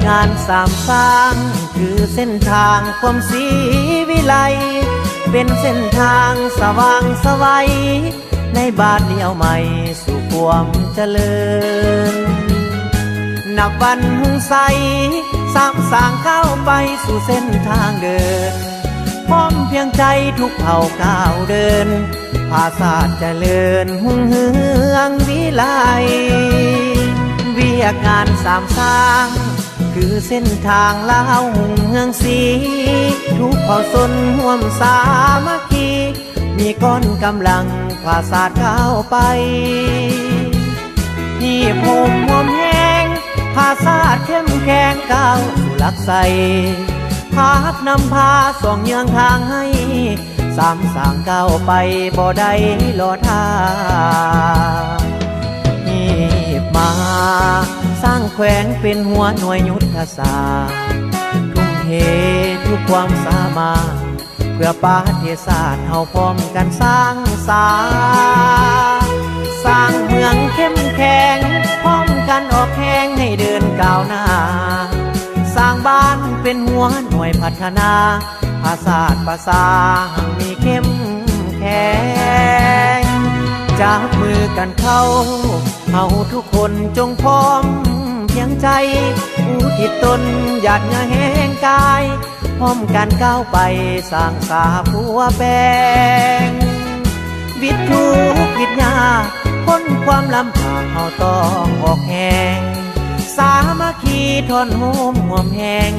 งานสามสร้างคือเส้นทางความศรีวิไลเป็นเส้นทางสว่างไสวในบาทเดียวใหม่สู่ความเจริญนับวันหุ่งใสสามสร้างก้าวไปสู่เส้นทางเดินพร้อมเพียงใจทุกเผ่าก้าวเดินภาษาเจริญหุ่งเฮืองวิไลเวียกงานสามสร้างคือเส้นทางลาวหุ่งเฮืองสีทุกเผ่าชนร่วมสามัคคีมีก้อนกำลังภาษาก้าวไปที่ผมหอมแห้งภาษาเข้มแข็งก้าวสู่หลักใสพากนำพาส่องเยืองทางให้สามสร้างก้าวไปบ่ได้รอท่าหีบมาสร้างแขวงเป็นหัวหน่วยยุทธศาสตร์ทุ่มเททุกความสามารถเพื่อประเทศชาติเฮาพร้อมกันสร้างสร้างเมืองเข้มแข็งพร้อมกันออกแข่งให้เดินก้าวหน้าสร้างบ้านเป็นหัวหน่วยพัฒนาภาษาภาษามีเข้มแข็งจับมือกันเข้าเฮาทุกคนจงพร้อมเพียงใจอุทิศตนหยาดเหงื่อแห้งกายพร้อมกันก้าวไปสร้างสาผัวแปลงวิทย์ทุกวิทยาพ้นความลำบากเฮาต้องออกแห่งสามัคคีทนโฮมห่วมแหง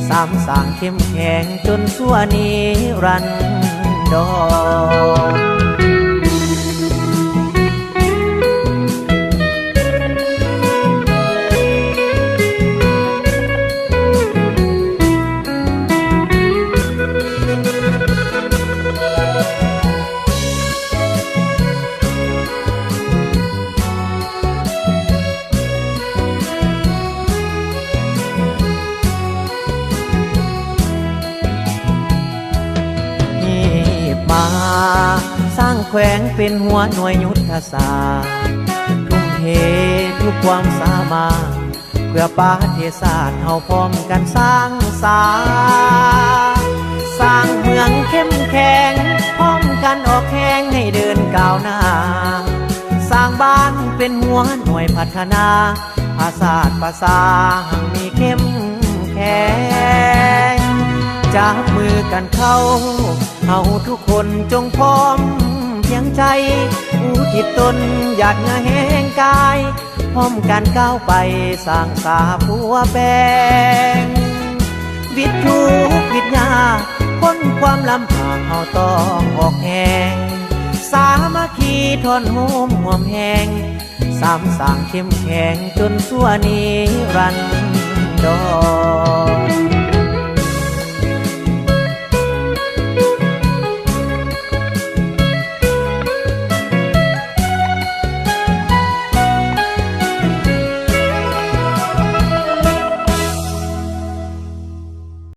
สามสร้างเข้มแข็งจนชั่วนิรันดรสร้างแขวงเป็นหัวหน่วยยุทธศาสตร์ทุ่มเททุกความสามารถเพื่อประเทศชาติเฮาพร้อมกันสร้างเมืองเข้มแข็งพร้อมกันออกแข่งให้เดินก้าวหน้าสร้างบ้านเป็นหัวหน่วยพัฒนาภาษามีเข้มแข็งจับมือกันเข้าเฮาทุกคนจงพร้อมเพียงใจอุทิศตนหยาดเหงื่อแห้งกายพร้อมกันก้าวไปสร้างสาผัวแปลงวิทย์ทุกวิทยาพ้นความลำบากเฮาต้องออกแห่งสามัคคีทนโฮมห่วมแหงสามสร้างเข้มแข็งจนชั่วนิรันดร